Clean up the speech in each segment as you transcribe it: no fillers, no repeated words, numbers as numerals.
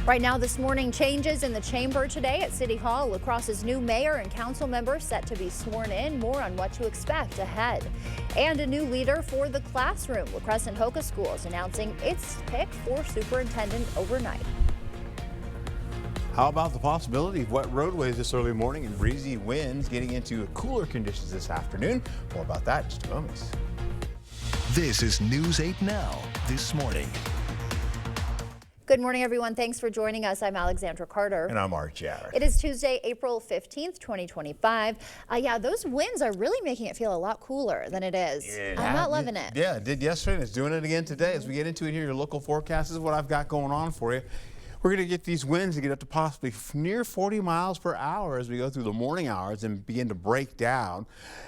Right now this morning, changes in the chamber today at City Hall. La Crosse's new mayor and council members set to be sworn in. More on what to expect ahead. And a new leader for the classroom. La Crescent Hoka Schools announcing its pick for superintendent overnight. How about the possibility of wet roadways this early morning and breezy winds getting into cooler conditions this afternoon? More about that in just a moment. This is News 8 Now this morning. Good morning, everyone. Thanks for joining us. I'm Alexandra Carter. And I'm Art Jarrett. It is Tuesday, April 15th, 2025. Yeah, those winds are really making it feel a lot cooler than it is. Yeah, I'm not loving it. Yeah, it did yesterday and it's doing it again today. As we get into it here, your local forecast is what I've got going on for you. We're going to get these winds to get up to possibly near 40 miles per hour as we go through the morning hours and begin to break down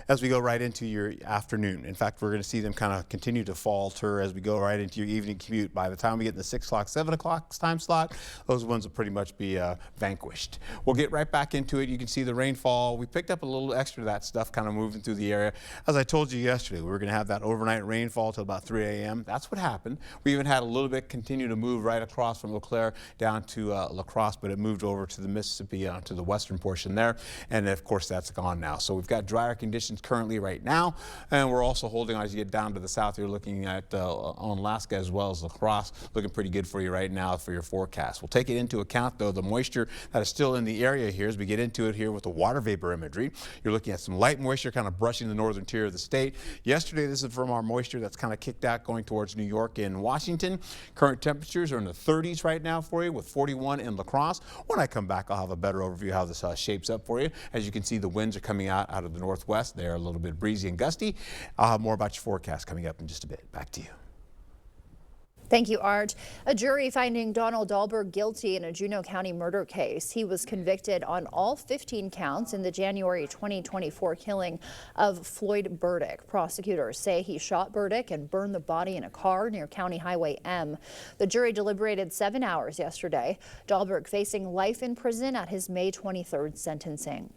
as we go right into your afternoon. In fact, we're going to see them kind of continue to falter as we go right into your evening commute. By the time we get in the 6 o'clock, 7 o'clock time slot, those ones will pretty much be vanquished. We'll get right back into it. You can see the rainfall. We picked up a little extra of that stuff kind of moving through the area. As I told you yesterday, we were going to have that overnight rainfall till about 3 a.m. That's what happened. We even had a little bit continue to move right across from Eau Claire down to La Crosse, but it moved over to the Mississippi, to the western portion there. And of course, that's gone now. So we've got drier conditions currently right now. And we're also holding on as you get down to the south. You're looking at on Alaska as well as La Crosse, looking pretty good for you right now for your forecast. We'll take it into account, though, the moisture that is still in the area here as we get into it here with the water vapor imagery. You're looking at some light moisture kind of brushing the northern tier of the state. Yesterday, this is from our moisture that's kind of kicked out going towards New York and Washington. Current temperatures are in the 30s right now for you with 41 in La Crosse. When I come back, I'll have a better overview of how this shapes up for you. As you can see, the winds are coming out of the northwest. They're a little bit breezy and gusty. I'll have more about your forecast coming up in just a bit. Back to you. Thank you, Art. A jury finding Donald Dahlberg guilty in a Juneau County murder case. He was convicted on all 15 counts in the January 2024 killing of Floyd Burdick. Prosecutors say he shot Burdick and burned the body in a car near County Highway M. The jury deliberated 7 hours yesterday. Dahlberg facing life in prison at his May 23rd sentencing.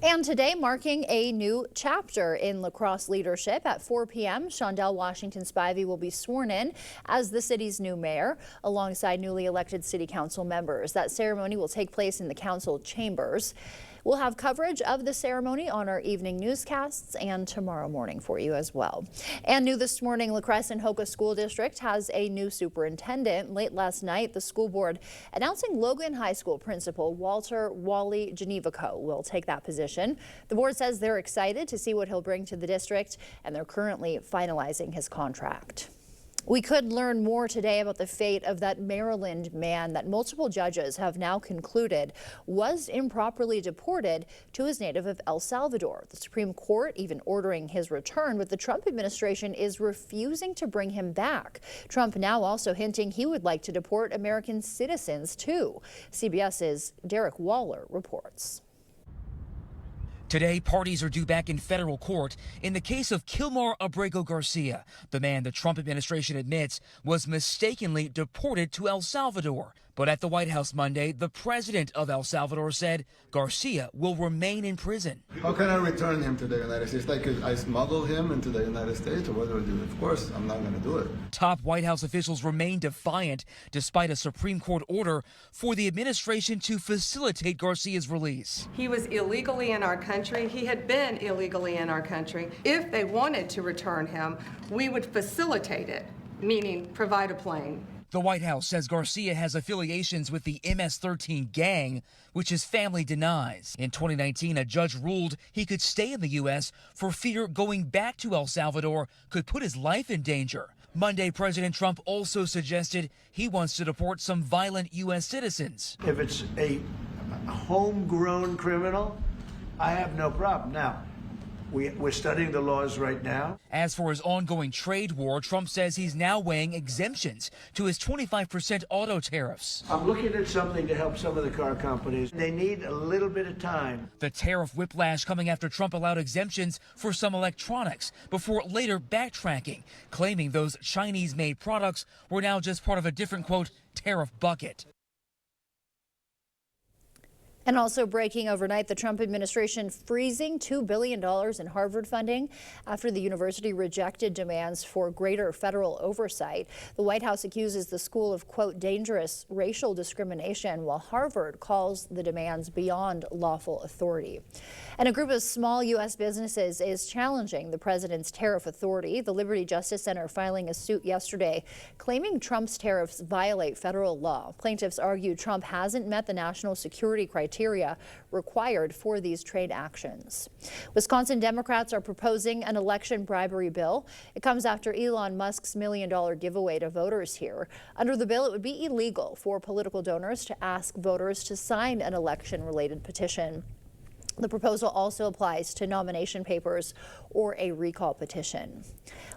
And today marking a new chapter in La Crosse leadership. At 4 p.m., Shondell Washington Spivey will be sworn in as the city's new mayor alongside newly elected city council members. That ceremony will take place in the council chambers. We'll have coverage of the ceremony on our evening newscasts and tomorrow morning for you as well. And new this morning, La Crescent Hoka School District has a new superintendent. Late last night, the school board announcing Logan High School principal Walter Wally Genevico will take that position. The board says they're excited to see what he'll bring to the district, and they're currently finalizing his contract. We could learn more today about the fate of that Maryland man that multiple judges have now concluded was improperly deported to his native of El Salvador. The Supreme Court even ordering his return, but the Trump administration is refusing to bring him back. Trump now also hinting he would like to deport American citizens too. CBS's Derek Waller reports. Today, parties are due back in federal court in the case of Kilmar Abrego Garcia, the man the Trump administration admits was mistakenly deported to El Salvador. But at the White House Monday, the president of El Salvador said Garcia will remain in prison. How can I return him to the United States? Like I smuggle him into the United States, or what do I do? Of course, I'm not going to do it. Top White House officials remain defiant despite a Supreme Court order for the administration to facilitate Garcia's release. He was illegally in our country. He had been illegally in our country. If they wanted to return him, we would facilitate it, meaning provide a plane. The White House says Garcia has affiliations with the MS-13 gang, which his family denies. In 2019, a judge ruled he could stay in the U.S. for fear going back to El Salvador could put his life in danger. Monday, President Trump also suggested he wants to deport some violent U.S. citizens. If it's a homegrown criminal, I have no problem. Now, we're studying the laws right now. As for his ongoing trade war, Trump says he's now weighing exemptions to his 25% auto tariffs. I'm looking at something to help some of the car companies. They need a little bit of time. The tariff whiplash coming after Trump allowed exemptions for some electronics before later backtracking, claiming those Chinese-made products were now just part of a different, quote, tariff bucket. And also breaking overnight, the Trump administration freezing $2 billion in Harvard funding after the university rejected demands for greater federal oversight. The White House accuses the school of, quote, dangerous racial discrimination, while Harvard calls the demands beyond lawful authority. And a group of small U.S. businesses is challenging the president's tariff authority. The Liberty Justice Center filing a suit yesterday claiming Trump's tariffs violate federal law. Plaintiffs argue Trump hasn't met the national security criteria required for these trade actions. Wisconsin Democrats are proposing an election bribery bill. It comes after Elon Musk's $1 million giveaway to voters here. Under the bill, it would be illegal for political donors to ask voters to sign an election-related petition. The proposal also applies to nomination papers or a recall petition.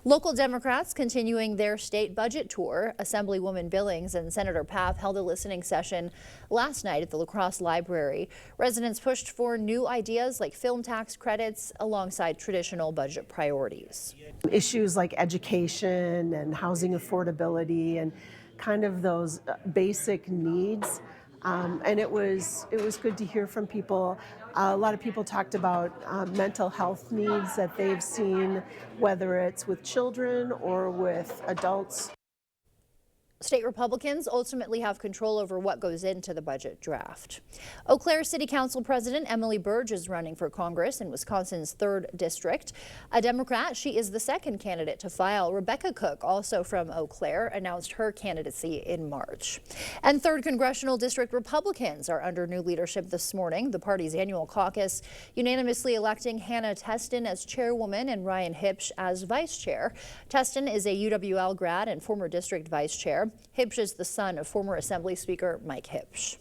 Local Democrats continuing their state budget tour. Assemblywoman Billings and Senator Paff held a listening session last night at the La Crosse Library. Residents pushed for new ideas like film tax credits alongside traditional budget priorities. Issues like education and housing affordability and kind of those basic needs. And it was good to hear from people. A lot of people talked about mental health needs that they've seen, whether it's with children or with adults. State Republicans ultimately have control over what goes into the budget draft. Eau Claire City Council President Emily Burge is running for Congress in Wisconsin's 3rd District. A Democrat, she is the second candidate to file. Rebecca Cook, also from Eau Claire, announced her candidacy in March. And 3rd Congressional District Republicans are under new leadership this morning. The party's annual caucus unanimously electing Hannah Teston as chairwoman and Ryan Hipsch as vice chair. Teston is a UWL grad and former district vice chair. Hipsch is the son of former Assembly Speaker Mike Hipsch.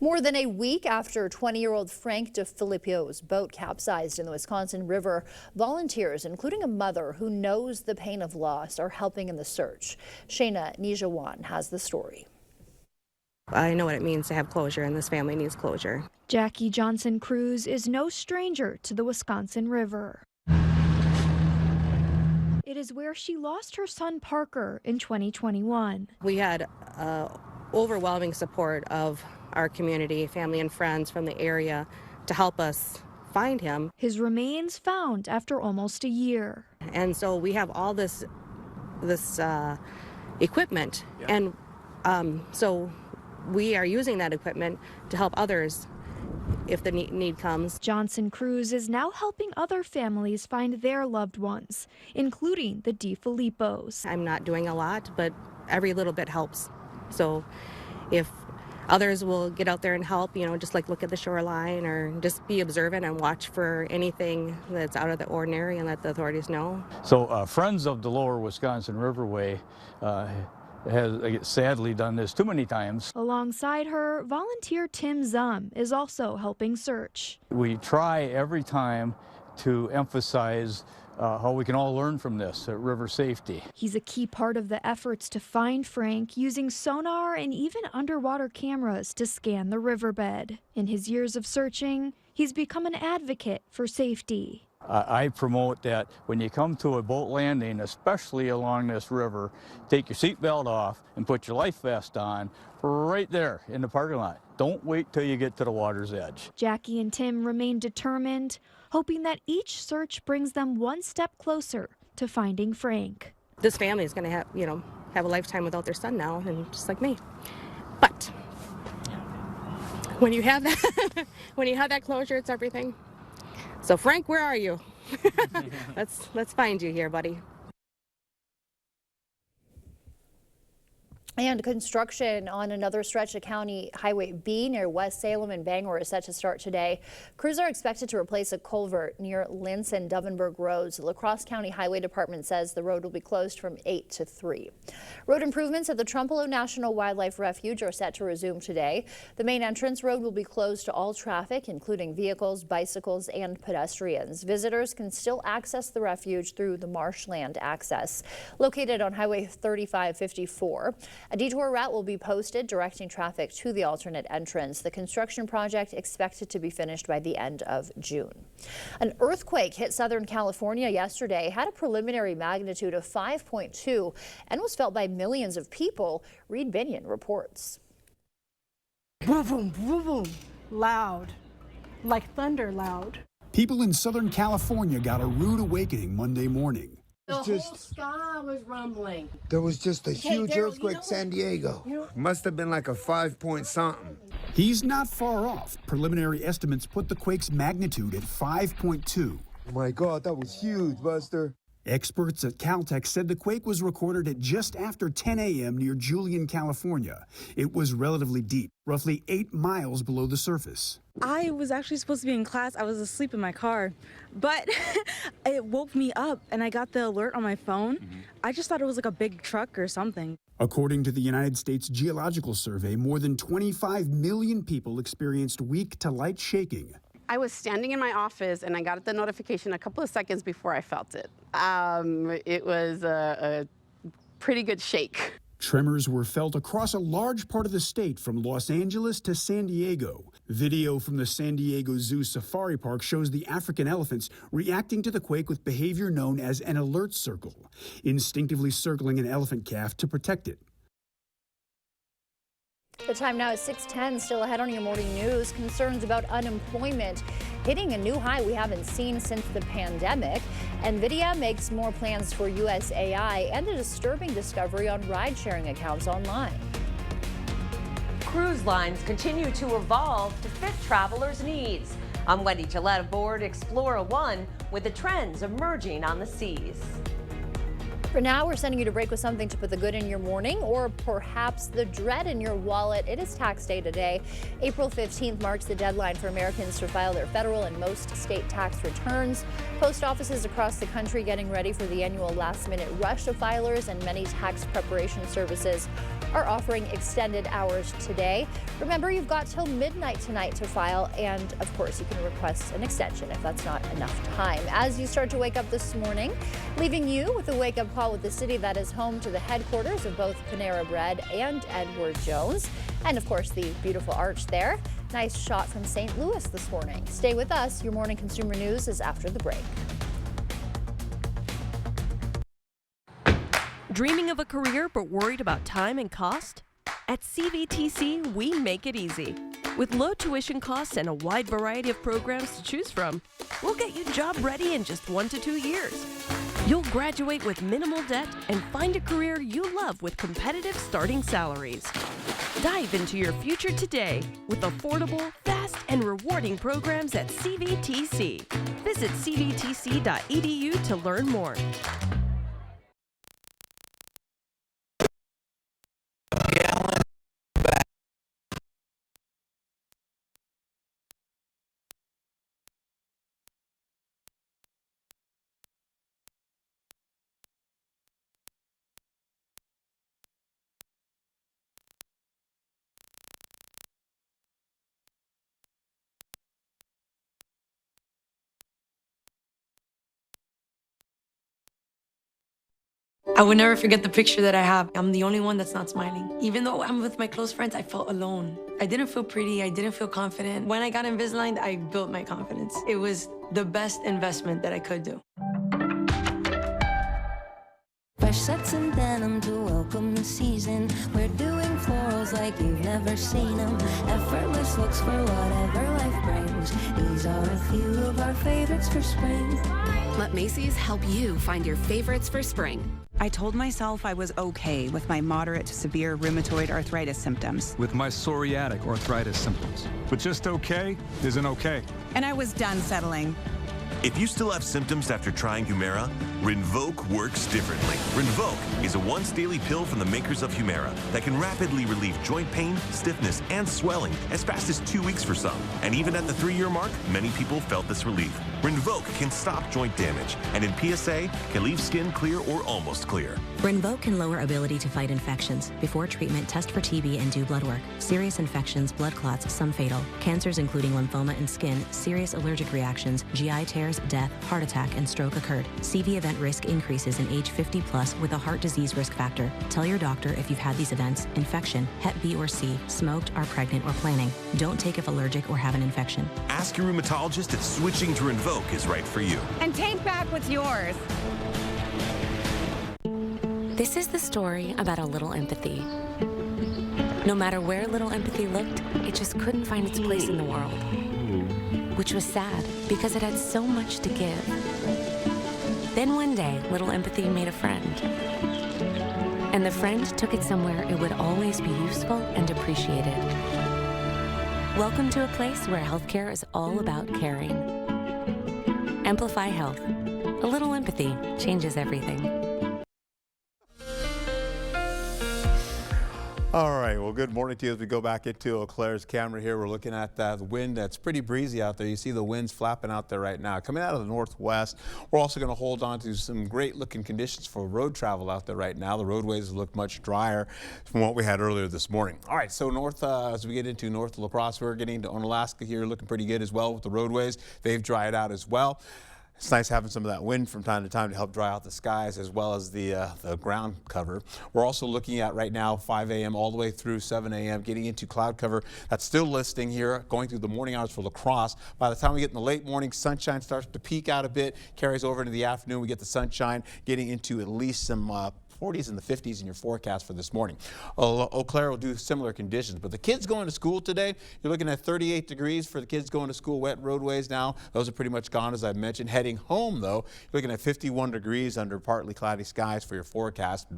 More than a week after 20-year-old Frank DeFilippo's boat capsized in the Wisconsin River, volunteers, including a mother who knows the pain of loss, are helping in the search. Shayna Nijawan has the story. I know what it means to have closure, and this family needs closure. Jackie Johnson Cruz is no stranger to the Wisconsin River. It is where she lost her son Parker in 2021. We had overwhelming support of our community, family and friends from the area to help us find him. His remains found after almost a year. And so we have all this equipment, and so we are using that equipment to help others if the need comes. Johnson Cruz is now helping other families find their loved ones, including the DeFilippos. I'm not doing a lot, but every little bit helps. So if others will get out there and help, just like look at the shoreline or just be observant and watch for anything that's out of the ordinary and let the authorities know. So Friends of the Lower Wisconsin Riverway has sadly done this too many times. Alongside her, volunteer Tim Zum is also helping search. We try every time to emphasize how we can all learn from this river safety. He's a key part of the efforts to find Frank, using sonar and even underwater cameras to scan the riverbed. In his years of searching, he's become an advocate for safety. I promote that when you come to a boat landing, especially along this river, take your seatbelt off and put your life vest on right there in the parking lot. Don't wait till you get to the water's edge. Jackie and Tim remain determined, hoping that each search brings them one step closer to finding Frank. This family is going to have a lifetime without their son now, and just like me. But when you have that closure, it's everything. So Frank, where are you? Let's find you here, buddy. And construction on another stretch of County Highway B near West Salem and Bangor is set to start today. Crews are expected to replace a culvert near Lince and Dovenberg roads. The La Crosse County Highway Department says the road will be closed from 8 to 3. Road improvements at the Trumpelow National Wildlife Refuge are set to resume today. The main entrance road will be closed to all traffic, including vehicles, bicycles, and pedestrians. Visitors can still access the refuge through the marshland access, located on Highway 3554. A detour route will be posted directing traffic to the alternate entrance. The construction project expected to be finished by the end of June. An earthquake hit Southern California yesterday, had a preliminary magnitude of 5.2 and was felt by millions of people. Reed Binion reports. Boom, boom, boom, boom. loud, like thunder loud. People in Southern California got a rude awakening Monday morning. The whole sky was rumbling. There was just a huge Daryl, earthquake in San Diego. Must have been like a 5-point something. He's not far off. Preliminary estimates put the quake's magnitude at 5.2. Oh my God, that was huge, Buster. Experts at Caltech said the quake was recorded at just after 10 a.m. near Julian, California. It was relatively deep, roughly 8 miles below the surface. I was actually supposed to be in class. I was asleep in my car, but it woke me up and I got the alert on my phone. I just thought it was like a big truck or something. According to the United States Geological Survey, more than 25 million people experienced weak to light shaking. I was standing in my office and I got the notification a couple of seconds before I felt it. It was a pretty good shake. Tremors were felt across a large part of the state from Los Angeles to San Diego. Video from the San Diego Zoo Safari Park shows the African elephants reacting to the quake with behavior known as an alert circle, instinctively circling an elephant calf to protect it. The time now is 6:10, still ahead on your morning news. Concerns about unemployment hitting a new high we haven't seen since the pandemic. NVIDIA makes more plans for USAI and a disturbing discovery on ride-sharing accounts online. Cruise lines continue to evolve to fit travelers' needs. I'm Wendy Gillette aboard Explorer One with the trends emerging on the seas. For now, we're sending you to break with something to put the good in your morning or perhaps the dread in your wallet. It is tax day today. April 15th marks the deadline for Americans to file their federal and most state tax returns. Post offices across the country getting ready for the annual last-minute rush of filers, and many tax preparation services are offering extended hours today. Remember, you've got till midnight tonight to file, and of course, you can request an extension if that's not enough time. As you start to wake up this morning, leaving you with a wake-up call with the city that is home to the headquarters of both Panera Bread and Edward Jones, and of course, the beautiful arch there. Nice shot from St. Louis this morning. Stay with us. Your morning consumer news is after the break. Dreaming of a career but worried about time and cost? At CVTC, we make it easy. With low tuition costs and a wide variety of programs to choose from, we'll get you job ready in just 1 to 2 years. You'll graduate with minimal debt and find a career you love with competitive starting salaries. Dive into your future today with affordable, fast, and rewarding programs at CVTC. Visit cvtc.edu to learn more. I would never forget the picture that I have. I'm the only one that's not smiling. Even though I'm with my close friends, I felt alone. I didn't feel pretty. I didn't feel confident. When I got Invisalign, I built my confidence. It was the best investment that I could do. Fresh sets and denim to welcome the season. We're doing florals like you've never seen them. Effortless looks for whatever life brings. These are a few of our favorites for spring. Let Macy's help you find your favorites for spring. I told myself I was okay with my moderate to severe rheumatoid arthritis symptoms. With my psoriatic arthritis symptoms. But just okay isn't okay. And I was done settling. If you still have symptoms after trying Humira, Rinvoq works differently. Rinvoq is a once-daily pill from the makers of Humira that can rapidly relieve joint pain, stiffness, and swelling as fast as 2 weeks for some. And even at the 3-year mark, many people felt this relief. Rinvoq can stop joint damage, and in PSA, can leave skin clear or almost clear. Rinvoq can lower ability to fight infections. Before treatment, test for TB and do blood work. Serious infections, blood clots, some fatal. Cancers including lymphoma and skin, serious allergic reactions, GI tears, death, heart attack, and stroke occurred. CV event risk increases in age 50 plus with a heart disease risk factor. Tell your doctor if you've had these events: infection, Hep B or C, smoked, are pregnant, or planning. Don't take if allergic or have an infection. Ask your rheumatologist if switching to Rinvoq is right for you. And take back what's yours. This is the story about a little empathy. No matter where Little Empathy looked, it just couldn't find its place in the world. Which was sad, because it had so much to give. Then one day, Little Empathy made a friend. And the friend took it somewhere it would always be useful and appreciated. Welcome to a place where healthcare is all about caring. Amplify Health. A little empathy changes everything. All right, well, good morning to you as we go back into Eau Claire's camera here. We're looking at the wind that's pretty breezy out there. You see the winds flapping out there right now. Coming out of the northwest, we're also going to hold on to some great looking conditions for road travel out there right now. The roadways look much drier from what we had earlier this morning. All right, so north, as we get into north La Crosse, we're getting to Onalaska here, looking pretty good as well with the roadways. They've dried out as well. It's nice having some of that wind from time to time to help dry out the skies as well as the ground cover. We're also looking at right now 5 a.m. all the way through 7 a.m. getting into cloud cover. That's still listing here going through the morning hours for La Crosse. By the time we get in the late morning, sunshine starts to peak out a bit, carries over into the afternoon. We get the sunshine getting into at least some 40s and the 50s in your forecast for this morning. Eau Claire will do similar conditions, but the kids going to school today, you're looking at 38 degrees for the kids going to school, wet roadways now. Those are pretty much gone, as I mentioned. Heading home, though, you're looking at 51 degrees under partly cloudy skies for your forecast.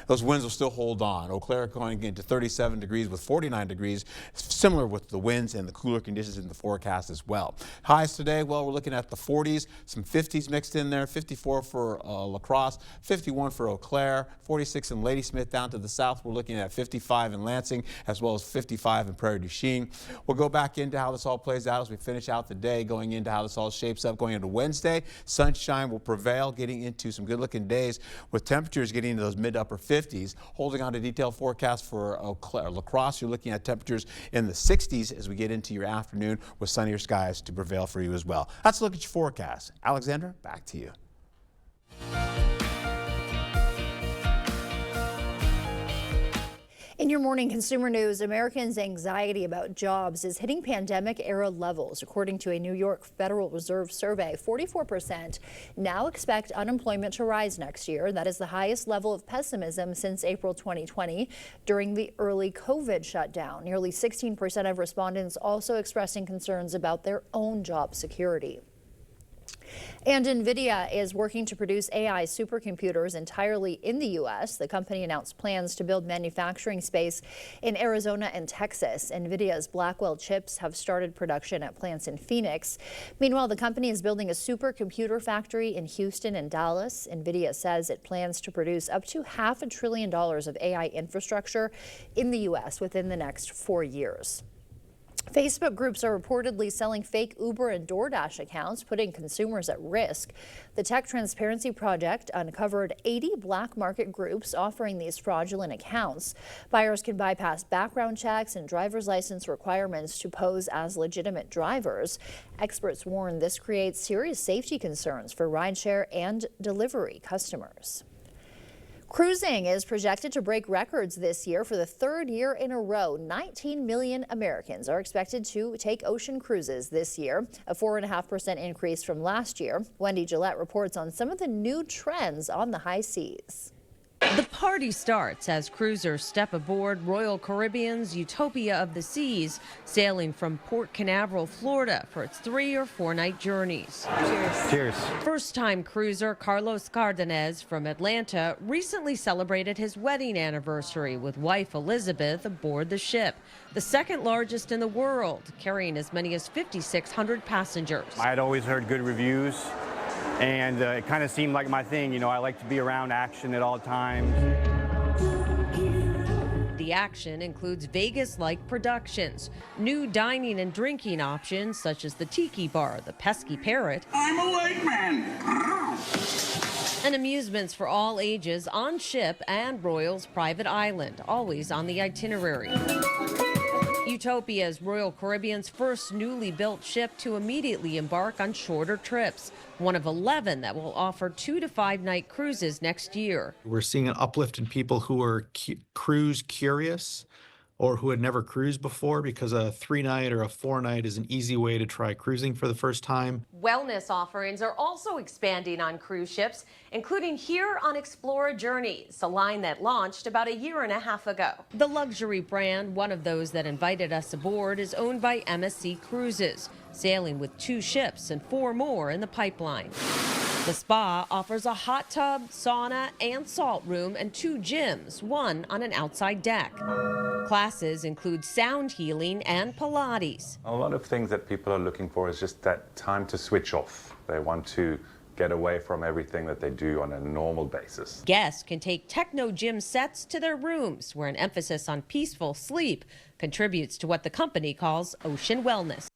Those winds will still hold on. Eau Claire going into 37 degrees with 49 degrees, similar with the winds and the cooler conditions in the forecast as well. Highs today, well, we're looking at the 40s, some 50s mixed in there, 54 for La Crosse, 51 for Eau Claire, 46 in Ladysmith. Down to the south, we're looking at 55 in Lansing, as well as 55 in Prairie du Chien. We'll go back into how this all plays out as we finish out the day, going into how this all shapes up going into Wednesday. Sunshine will prevail, getting into some good-looking days with temperatures getting into those mid to upper 50s. Holding on to detailed forecast for La Crosse, you're looking at temperatures in the 60s as we get into your afternoon with sunnier skies to prevail for you as well. Let's look at your forecast. Alexandra, back to you. In your morning consumer news, Americans' anxiety about jobs is hitting pandemic-era levels. According to a New York Federal Reserve survey, 44% now expect unemployment to rise next year. That is the highest level of pessimism since April 2020 during the early COVID shutdown. Nearly 16% of respondents also expressing concerns about their own job security. And NVIDIA is working to produce AI supercomputers entirely in the U.S. The company announced plans to build manufacturing space in Arizona and Texas. NVIDIA's Blackwell chips have started production at plants in Phoenix. Meanwhile, the company is building a supercomputer factory in Houston and Dallas. NVIDIA says it plans to produce up to $500 billion of AI infrastructure in the U.S. within the next 4 years. Facebook groups are reportedly selling fake Uber and DoorDash accounts, putting consumers at risk. The Tech Transparency Project uncovered 80 black market groups offering these fraudulent accounts. Buyers can bypass background checks and driver's license requirements to pose as legitimate drivers. Experts warn this creates serious safety concerns for rideshare and delivery customers. Cruising is projected to break records this year for the third year in a row. 19 million Americans are expected to take ocean cruises this year, a 4.5% increase from last year. Wendy Gillette reports on some of the new trends on the high seas. The party starts as cruisers step aboard Royal Caribbean's Utopia of the Seas, sailing from Port Canaveral, Florida for its 3 or 4 night journeys. Cheers. Cheers. First-time cruiser Carlos Cardenas from Atlanta recently celebrated his wedding anniversary with wife Elizabeth aboard the ship, the second largest in the world, carrying as many as 5,600 passengers. I had always heard good reviews, and it kind of seemed like my thing. You know, I like to be around action at all times. The action includes Vegas-like productions, new dining and drinking options such as the Tiki Bar, the Pesky Parrot, I'm a lake man, and amusements for all ages on ship and Royal's private island, always on the itinerary. Utopia is Royal Caribbean's first newly built ship to immediately embark on shorter trips, one of 11 that will offer 2 to 5 night cruises next year. We're seeing an uplift in people who are cruise curious, or who had never cruised before, because a 3-night or a 4-night is an easy way to try cruising for the first time. Wellness offerings are also expanding on cruise ships, including here on Explorer Journeys, a line that launched about 1.5 years ago. The luxury brand, one of those that invited us aboard, is owned by MSC Cruises, sailing with 2 ships and 4 more in the pipeline. The spa offers a hot tub, sauna, and salt room, and 2 gyms, one on an outside deck. Classes include sound healing and Pilates. A lot of things that people are looking for is just that time to switch off. They want to get away from everything that they do on a normal basis. Guests can take techno gym sets to their rooms, where an emphasis on peaceful sleep contributes to what the company calls ocean wellness.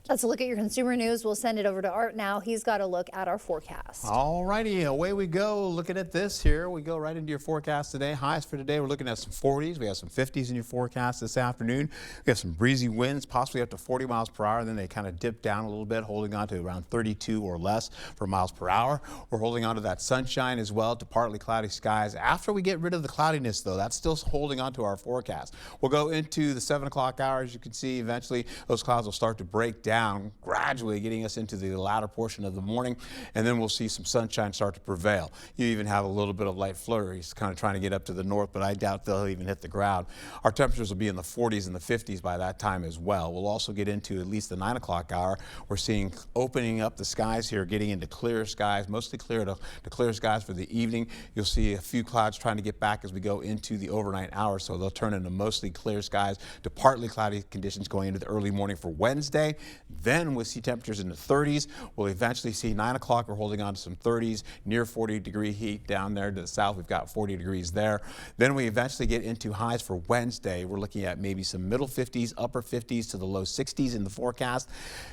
That's a look at your consumer news. We'll send it over to Art now. He's got a look at our forecast. All righty, away we go. Looking at this here, we go right into your forecast today. Highs for today, we're looking at some 40s. We have some 50s in your forecast this afternoon. We have some breezy winds, possibly up to 40 miles per hour. Then they kind of dip down a little bit, holding on to around 32 or less for miles per hour. We're holding on to that sunshine as well, to partly cloudy skies. After we get rid of the cloudiness, though, that's still holding on to our forecast. We'll go into the 7 o'clock hour. As you can see, eventually those clouds will start to break down, gradually getting us into the latter portion of the morning, and then we'll see some sunshine start to prevail. You even have a little bit of light flurries kind of trying to get up to the north, but I doubt they'll even hit the ground. Our temperatures will be in the 40s and the 50s by that time as well. We'll also get into at least the 9 o'clock hour. We're seeing opening up the skies here, getting into clear skies, mostly clear to clear skies for the evening. You'll see a few clouds trying to get back as we go into the overnight hours, so they'll turn into mostly clear skies to partly cloudy conditions going into the early morning for Wednesday. Then we'll see temperatures in the 30s. We'll eventually see 9 o'clock. We're holding on to some 30s, near 40-degree heat down there to the south. We've got 40 degrees there. Then we eventually get into highs for Wednesday. We're looking at maybe some middle 50s, upper 50s to the low 60s in the forecast.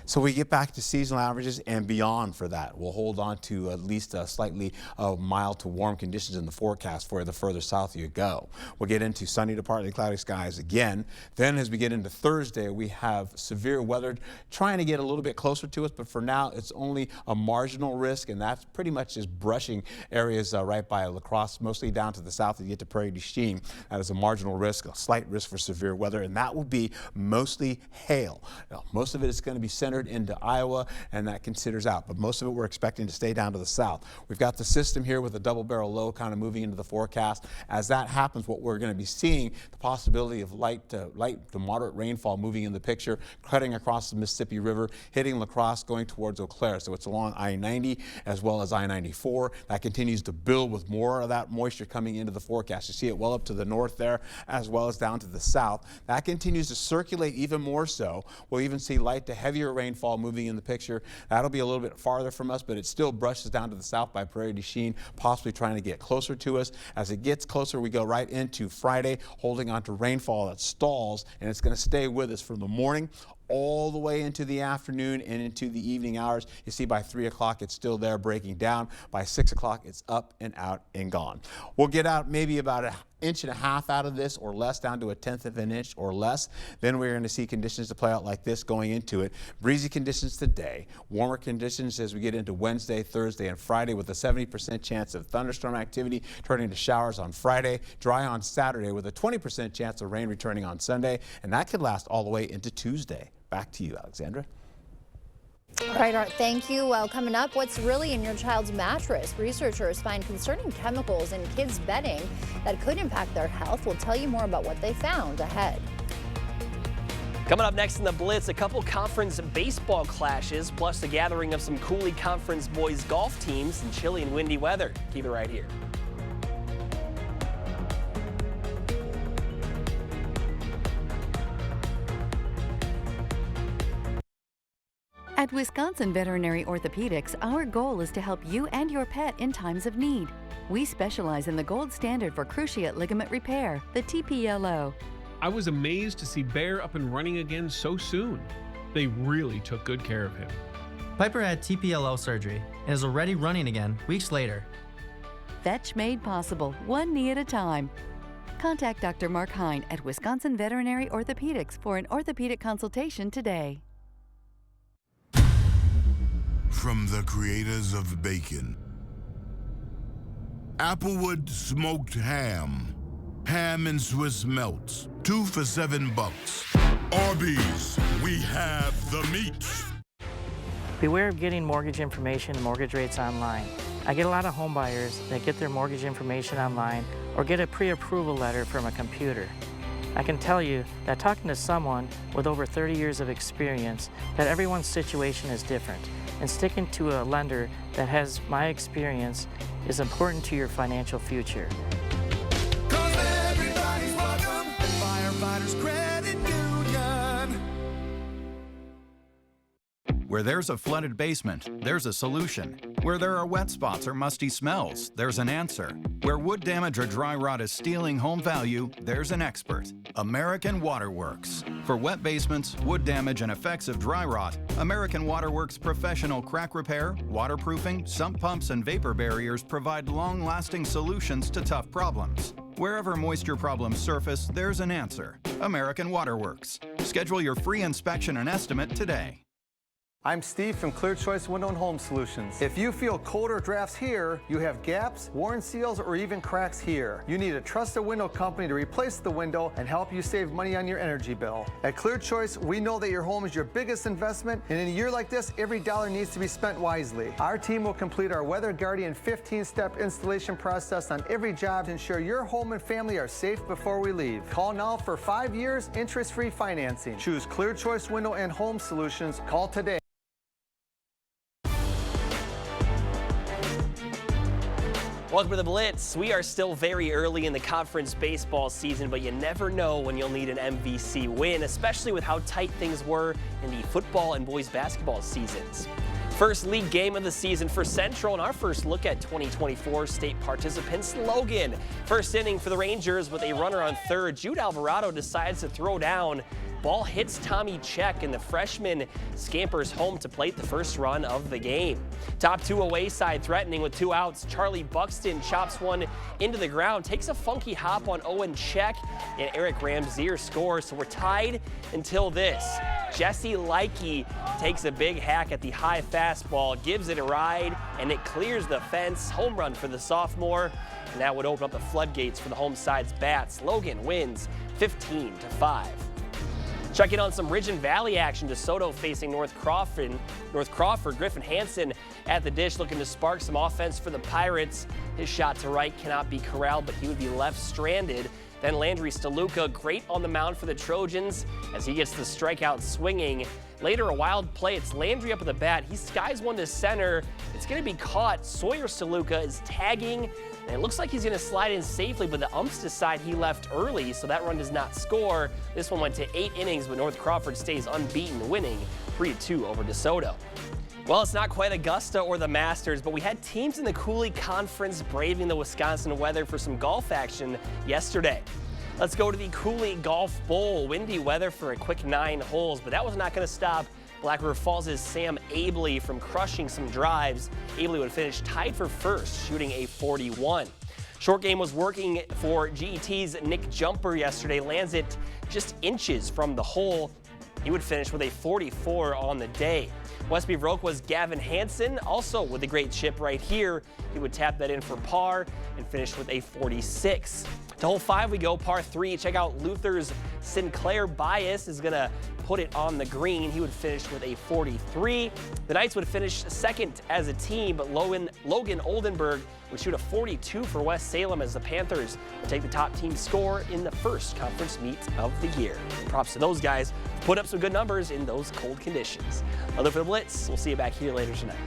So we get back to seasonal averages and beyond for that. We'll hold on to at least slightly mild to warm conditions in the forecast for the further south you go. We'll get into sunny to partly cloudy skies again. Then as we get into Thursday, we have severe weather trying to get a little bit closer to us, but for now it's only a marginal risk, and that's pretty much just brushing areas right by La Crosse, mostly down to the south to get to Prairie du Chien. That is a marginal risk, a slight risk for severe weather, and that will be mostly hail. Now, most of it is going to be centered into Iowa, and that considers out, but most of it we're expecting to stay down to the south. We've got the system here with a double barrel low kind of moving into the forecast. As that happens, what we're going to be seeing, the possibility of light to moderate rainfall moving in the picture, cutting across the Mississippi River, hitting La Crosse, going towards Eau Claire. So it's along I-90 as well as I-94. That continues to build with more of that moisture coming into the forecast. You see it well up to the north there as well as down to the south. That continues to circulate even more so. We'll even see light to heavier rainfall moving in the picture. That'll be a little bit farther from us, but it still brushes down to the south by Prairie du Chien, possibly trying to get closer to us. As it gets closer, we go right into Friday, holding on to rainfall that stalls, and it's going to stay with us from the morning all the way into the afternoon and into the evening hours. You see by 3 o'clock it's still there breaking down. By 6 o'clock it's up and out and gone. We'll get out maybe about 1.5 inches out of this or less, down to 1/10 of an inch or less. Then we're going to see conditions to play out like this going into it. Breezy conditions today, warmer conditions as we get into Wednesday, Thursday, and Friday, with a 70% chance of thunderstorm activity turning to showers on Friday, dry on Saturday with a 20% chance of rain returning on Sunday, and that could last all the way into Tuesday. Back to you, Alexandra. All right, Art, thank you. Well, coming up, what's really in your child's mattress? Researchers find concerning chemicals in kids' bedding that could impact their health. We'll tell you more about what they found ahead. Coming up next in the Blitz, a couple conference baseball clashes, plus the gathering of some Cooley Conference boys golf teams in chilly and windy weather. Keep it right here. At Wisconsin Veterinary Orthopedics, our goal is to help you and your pet in times of need. We specialize in the gold standard for cruciate ligament repair, the TPLO. I was amazed to see Bear up and running again so soon. They really took good care of him. Piper had TPLO surgery and is already running again weeks later. Fetch made possible, one knee at a time. Contact Dr. Mark Hine at Wisconsin Veterinary Orthopedics for an orthopedic consultation today. From the creators of bacon, Applewood smoked ham, Ham and Swiss melts, 2 for $7. Arby's, we have the meat. Beware of getting mortgage information and mortgage rates online. I get a lot of home buyers that get their mortgage information online or get a pre-approval letter from a computer. I can tell you that talking to someone with over 30 years of experience, that everyone's situation is different, and sticking to a lender that has my experience is important to your financial future. Everybody's welcome at Firefighters Credit Union. Where there's a flooded basement, there's a solution. Where there are wet spots or musty smells, there's an answer. Where wood damage or dry rot is stealing home value, there's an expert. American Waterworks. For wet basements, wood damage, and effects of dry rot, American Waterworks professional crack repair, waterproofing, sump pumps, and vapor barriers provide long-lasting solutions to tough problems. Wherever moisture problems surface, there's an answer. American Waterworks. Schedule your free inspection and estimate today. I'm Steve from Clear Choice Window and Home Solutions. If you feel colder drafts here, you have gaps, worn seals, or even cracks here, you need a trusted window company to replace the window and help you save money on your energy bill. At Clear Choice, we know that your home is your biggest investment, and in a year like this, every dollar needs to be spent wisely. Our team will complete our Weather Guardian 15-step installation process on every job to ensure your home and family are safe before we leave. Call now for 5 years interest-free financing. Choose Clear Choice Window and Home Solutions. Call today. Welcome to the Blitz. We are still very early in the conference baseball season, but you never know when you'll need an MVC win, especially with how tight things were in the football and boys basketball seasons. First league game of the season for Central, and our first look at 2024 state participants, Logan. First inning for the Rangers with a runner on third. Jude Alvarado decides to throw down. Ball hits Tommy Check, and the freshman scampers home to plate the first run of the game. Top two away side threatening with 2 outs. Charlie Buxton chops one into the ground, takes a funky hop on Owen Check, and Eric Ramzier scores. So we're tied until this. Jesse Likey takes a big hack at the high fastball, gives it a ride, and it clears the fence. Home run for the sophomore, and that would open up the floodgates for the home side's bats. Logan wins 15-5. Checking on some Ridge and Valley action. DeSoto facing North Crawford. Griffin Hansen at the dish looking to spark some offense for the Pirates. His shot to right cannot be corralled, but he would be left stranded. Then Landry Steluka, great on the mound for the Trojans as he gets the strikeout swinging. Later, a wild play. It's Landry up at the bat. He skies one to center. It's going to be caught. Sawyer Steluka is tagging, and it looks like he's going to slide in safely, but the umps decide he left early, so that run does not score. This one went to 8 innings, but North Crawford stays unbeaten, winning 3-2 over DeSoto. Well, it's not quite Augusta or the Masters, but we had teams in the Cooley Conference braving the Wisconsin weather for some golf action yesterday. Let's go to the Cooley Golf Bowl. Windy weather for a quick 9 holes, but that was not going to stop Black River Falls' Sam Abley from crushing some drives. Abley would finish tied for first, shooting a 41. Short game was working for GET's Nick Jumper yesterday. Lands it just inches from the hole. He would finish with a 44 on the day. Westby Vroqua's Gavin Hansen, also with a great chip right here. He would tap that in for par and finish with a 46. To hole 5 we go, par 3. Check out Luther's Sinclair Bias is going to put it on the green. He would finish with a 43. The Knights would finish second as a team, but Logan Oldenburg would shoot a 42 for West Salem as the Panthers would take the top team score in the first conference meet of the year. Props to those guys. Put up some good numbers in those cold conditions. Other for the Blitz. We'll see you back here later tonight.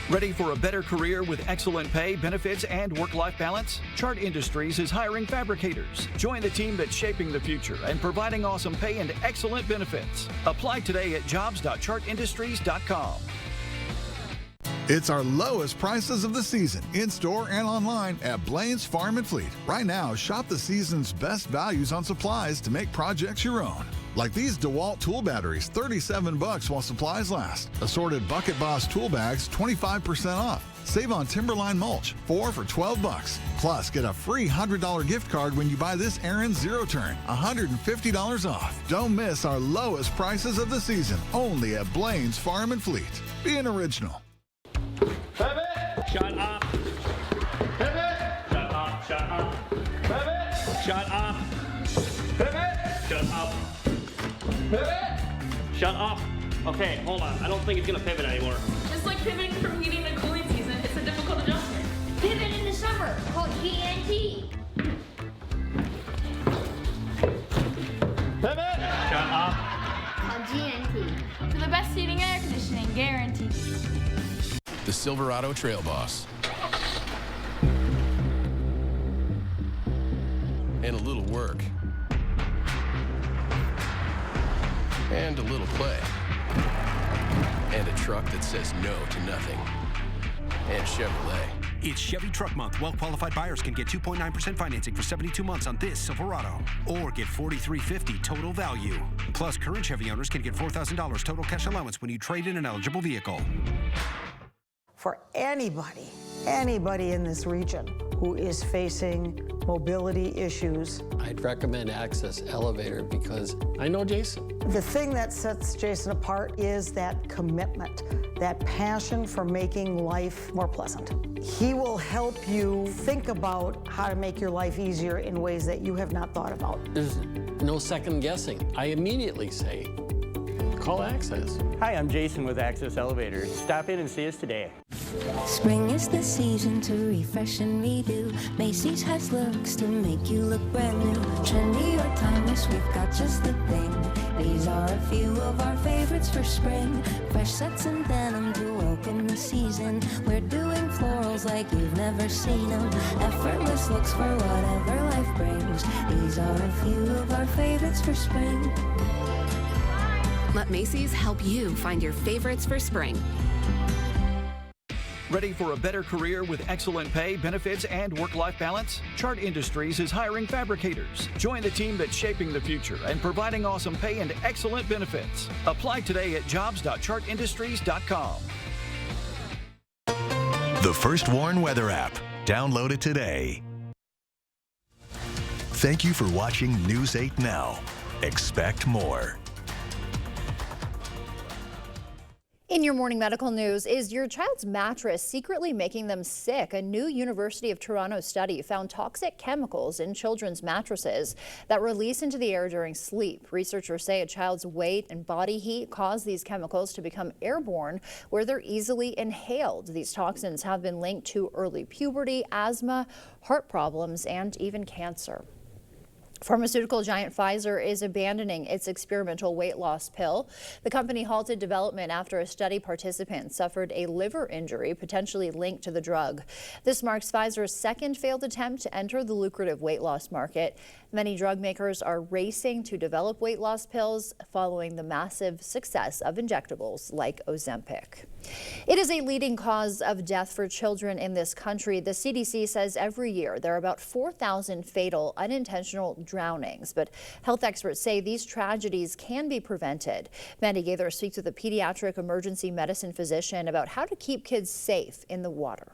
Ready for a better career with excellent pay, benefits, and work-life balance? Chart Industries is hiring fabricators. Join the team that's shaping the future and providing awesome pay and excellent benefits. Apply today at jobs.chartindustries.com. It's our lowest prices of the season, in-store and online at Blaine's Farm and Fleet. Right now, shop the season's best values on supplies to make projects your own. Like these DeWalt tool batteries, $37 while supplies last. Assorted Bucket Boss tool bags, 25% off. Save on Timberline mulch, 4 for $12. Plus, get a free $100 gift card when you buy this Aaron's Zero Turn, $150 off. Don't miss our lowest prices of the season, only at Blaine's Farm and Fleet. Be an original. Pivot! Shut up! Pivot! Shut up, shut up. Shut up. Pivot. Shut up. Pivot. Shut up. Okay, hold on. I don't think it's gonna pivot anymore. Just like pivoting from heating to cooling season, it's a difficult adjustment. Pivot in the summer, called GNT. Pivot. Shut up. Called GNT. For the best heating and air conditioning, guaranteed. The Silverado Trail Boss. And a little work. And a little play. And a truck that says no to nothing. And Chevrolet. It's Chevy Truck Month. Well-qualified buyers can get 2.9% financing for 72 months on this Silverado. Or get $4,350 total value. Plus, current Chevy owners can get $4,000 total cash allowance when you trade in an eligible vehicle. For anybody in this region who is facing mobility issues, I'd recommend Access Elevator because I know Jason. the thing that sets Jason apart is that commitment, that passion for making life more pleasant. He will help you think about how to make your life easier in ways that you have not thought about. There's no second guessing. I immediately say, call Access. Hi, I'm Jason with Access Elevators. Stop in and see us today. Spring is the season to refresh and redo. Macy's has looks to make you look brand new. Trendy or timeless, we've got just the thing. These are a few of our favorites for spring. Fresh sets and denim to welcome the season. We're doing florals like you've never seen them. Effortless looks for whatever life brings. These are a few of our favorites for spring. Let Macy's help you find your favorites for spring. Ready for a better career with excellent pay, benefits, and work-life balance? Chart Industries is hiring fabricators. Join the team that's shaping the future and providing awesome pay and excellent benefits. Apply today at jobs.chartindustries.com. The First Warn Weather app. Download it today. Thank you for watching News 8 Now. Expect more. In your morning medical news, is your child's mattress secretly making them sick? A new University of Toronto study found toxic chemicals in children's mattresses that release into the air during sleep. Researchers say a child's weight and body heat cause these chemicals to become airborne, where they're easily inhaled. These toxins have been linked to early puberty, asthma, heart problems, and even cancer. Pharmaceutical giant Pfizer is abandoning its experimental weight loss pill. The company halted development after a study participant suffered a liver injury potentially linked to the drug. This marks Pfizer's second failed attempt to enter the lucrative weight loss market. Many drug makers are racing to develop weight loss pills following the massive success of injectables like Ozempic. It is a leading cause of death for children in this country. The CDC says every year there are about 4,000 fatal unintentional drownings, but health experts say these tragedies can be prevented. Mandy Gaither speaks with a pediatric emergency medicine physician about how to keep kids safe in the water.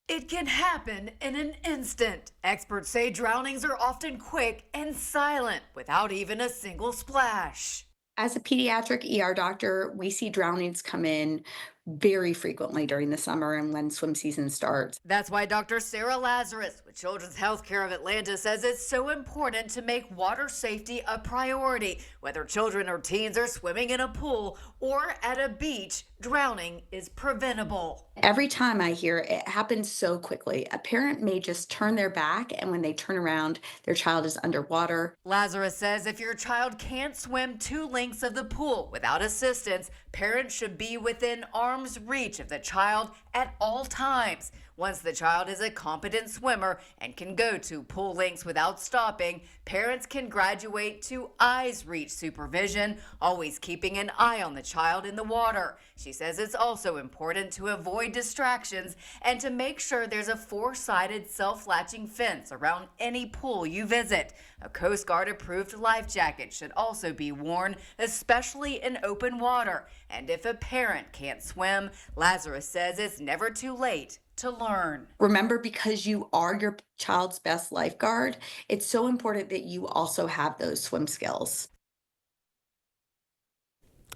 It can happen in an instant. Experts say drownings are often quick and silent without even a single splash. As a pediatric ER doctor, we see drownings come in very frequently during the summer and when swim season starts. That's why Dr. Sarah Lazarus with Children's Healthcare of Atlanta says it's so important to make water safety a priority. Whether children or teens are swimming in a pool or at a beach, drowning is preventable. Every time I hear it happens so quickly. A parent may just turn their back, and when they turn around, their child is underwater. Lazarus says if your child can't swim 2 lengths of the pool without assistance, parents should be within arm's reach of the child at all times. Once the child is a competent swimmer and can go 2 pool lengths without stopping, parents can graduate to eyes reach supervision, always keeping an eye on the child in the water. She says it's also important to avoid distractions and to make sure there's a 4-sided self-latching fence around any pool you visit. A Coast Guard approved life jacket should also be worn, especially in open water. And if a parent can't swim, Lazarus says it's never too late to learn. Remember, because you are your child's best lifeguard, it's so important that you also have those swim skills.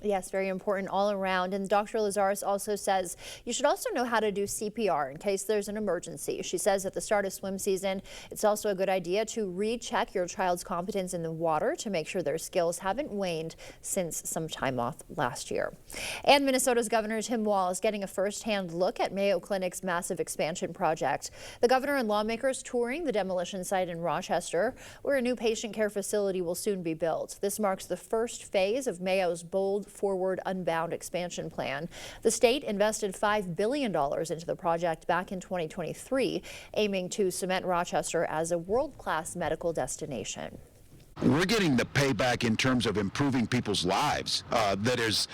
Yes, very important all around. And Dr. Lazarus also says you should also know how to do CPR in case there's an emergency. She says at the start of swim season, it's also a good idea to recheck your child's competence in the water to make sure their skills haven't waned since some time off last year. And Minnesota's Governor Tim Walz is getting a first-hand look at Mayo Clinic's massive expansion project. The governor and lawmakers touring the demolition site in Rochester, where a new patient care facility will soon be built. This marks the first phase of Mayo's bold Forward Unbound expansion plan. The state invested $5 billion into the project back in 2023, aiming to cement Rochester as a world-class medical destination. We're getting the payback in terms of improving people's lives that is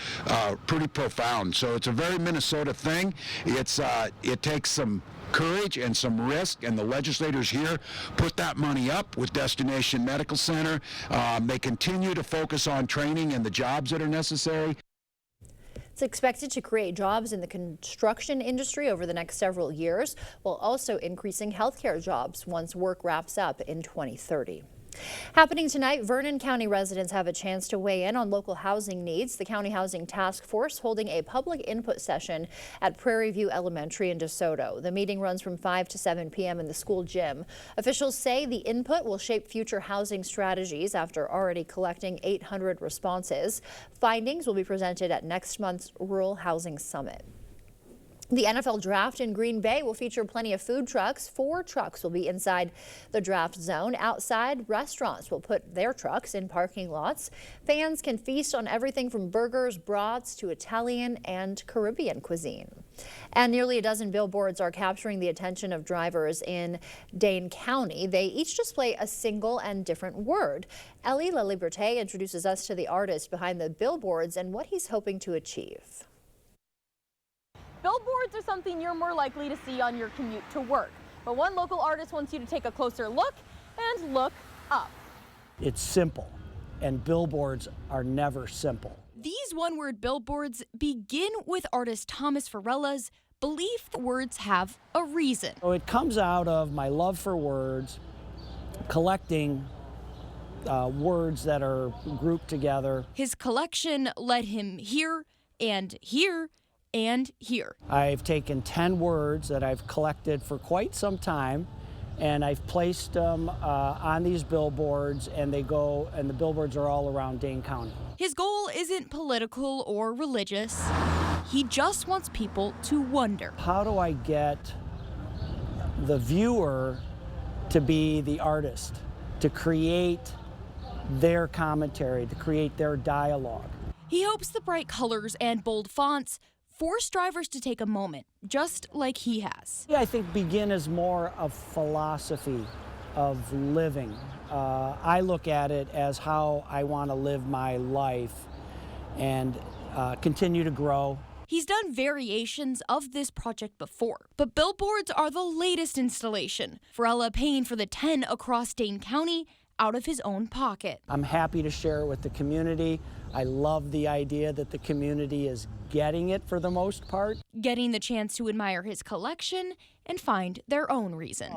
pretty profound. So it's a very Minnesota thing. It takes some courage and some risk, and the legislators here put that money up with Destination Medical Center. They continue to focus on training and the jobs that are necessary. It's expected to create jobs in the construction industry over the next several years, while also increasing healthcare jobs once work wraps up in 2030. Happening tonight, Vernon County residents have a chance to weigh in on local housing needs. The County Housing Task Force holding a public input session at Prairie View Elementary in DeSoto. The meeting runs from 5 to 7 p.m. in the school gym. Officials say the input will shape future housing strategies after already collecting 800 responses. Findings will be presented at next month's Rural Housing Summit. The NFL Draft in Green Bay will feature plenty of food trucks. 4 trucks will be inside the draft zone. Outside, restaurants will put their trucks in parking lots. Fans can feast on everything from burgers, brats to Italian and Caribbean cuisine. And nearly a dozen billboards are capturing the attention of drivers in Dane County. They each display a single and different word. Ellie LaLiberte introduces us to the artist behind the billboards and what he's hoping to achieve. Billboards are something you're more likely to see on your commute to work, but one local artist wants you to take a closer look and look up. It's simple, and billboards are never simple. These one-word billboards begin with artist Thomas Farella's belief that words have a reason. So it comes out of my love for words, collecting words that are grouped together. His collection led him here and here and here. I've taken 10 words that I've collected for quite some time, and I've placed them on these billboards, and the billboards are all around Dane County. His goal isn't political or religious. He just wants people to wonder. How do I get the viewer to be the artist, to create their commentary, to create their dialogue? He hopes the bright colors and bold fonts force drivers to take a moment, just like he has. I think begin is more of philosophy of living. I look at it as how I want to live my life and continue to grow. He's done variations of this project before, but billboards are the latest installation. Farella paying for the 10 across Dane County out of his own pocket. I'm happy to share it with the community. I love the idea that the community is getting it for the most part. Getting the chance to admire his collection and find their own reason.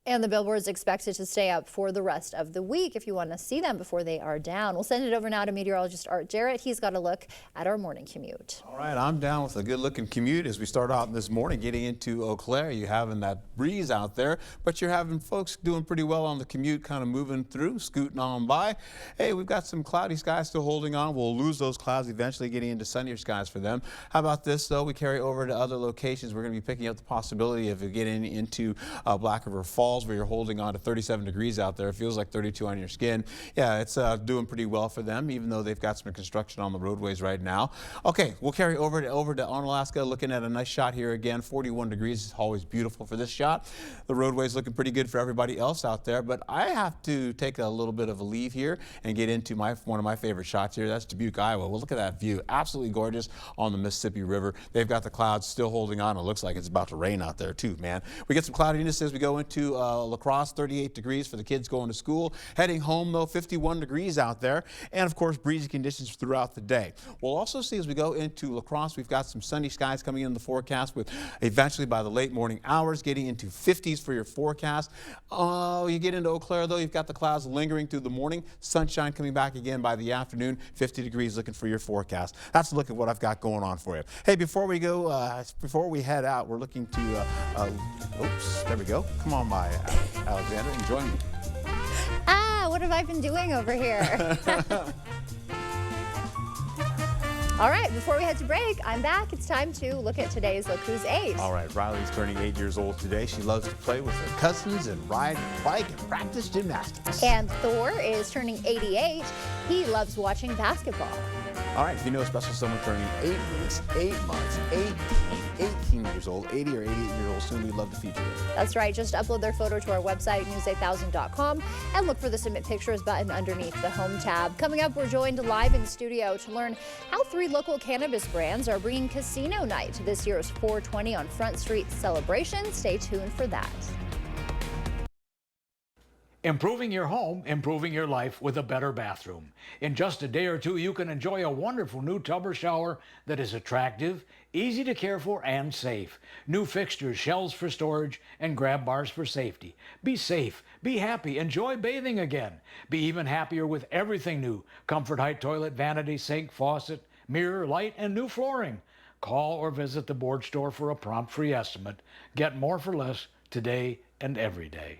And the billboards expected to stay up for the rest of the week if you want to see them before they are down. We'll send it over now to meteorologist Art Jarrett. He's got a look at our morning commute. All right, I'm down with a good-looking commute as we start out this morning getting into Eau Claire. You're having that breeze out there, but you're having folks doing pretty well on the commute, kind of moving through, scooting on by. Hey, we've got some cloudy skies still holding on. We'll lose those clouds eventually, getting into sunnier skies for them. How about this, though? We carry over to other locations. We're going to be picking up the possibility of getting into Black River Falls, where you're holding on to 37 degrees out there. It feels like 32 on your skin. Yeah, it's doing pretty well for them, even though they've got some construction on the roadways right now. Okay, we'll carry over to Onalaska, looking at a nice shot here again. 41 degrees is always beautiful for this shot. The roadway's looking pretty good for everybody else out there, but I have to take a little bit of a leave here and get into one of my favorite shots here. That's Dubuque, Iowa. Well, look at that view. Absolutely gorgeous on the Mississippi River. They've got the clouds still holding on. It looks like it's about to rain out there too, man. We get some cloudiness as we go into La Crosse, 38 degrees for the kids going to school. Heading home, though, 51 degrees out there. And, of course, breezy conditions throughout the day. We'll also see as we go into La Crosse, we've got some sunny skies coming in the forecast with eventually by the late morning hours getting into 50s for your forecast. Oh, you get into Eau Claire, though, you've got the clouds lingering through the morning. Sunshine coming back again by the afternoon. 50 degrees looking for your forecast. That's a look at what I've got going on for you. Hey, before we go, before we head out, we're looking to, oops, there we go. Come on by, Alexander, and join me. What have I been doing over here? All right, before we head to break, I'm back. It's time to look at today's Look Who's 8. All right, Riley's turning 8 years old today. She loves to play with her cousins and ride a bike and practice gymnastics. And Thor is turning 88. He loves watching basketball. All right, if you know a special someone turning 8 weeks, 8 months, 18 years old, 80 or 88 years old, soon we'd love to feature them. That's right. Just upload their photo to our website, news8000.com, and look for the Submit Pictures button underneath the Home tab. Coming up, we're joined live in studio to learn how 3 local cannabis brands are bringing Casino Night to this year's 420 on Front Street celebration. Stay tuned for that. Improving your home, improving your life with a better bathroom. In just a day or two, you can enjoy a wonderful new tub or shower that is attractive, easy to care for, and safe. New fixtures, shelves for storage, and grab bars for safety. Be safe, be happy, enjoy bathing again. Be even happier with everything new. Comfort Height toilet, vanity, sink, faucet, mirror, light, and new flooring. Call or visit the board store for a prompt free estimate. Get more for less today and every day.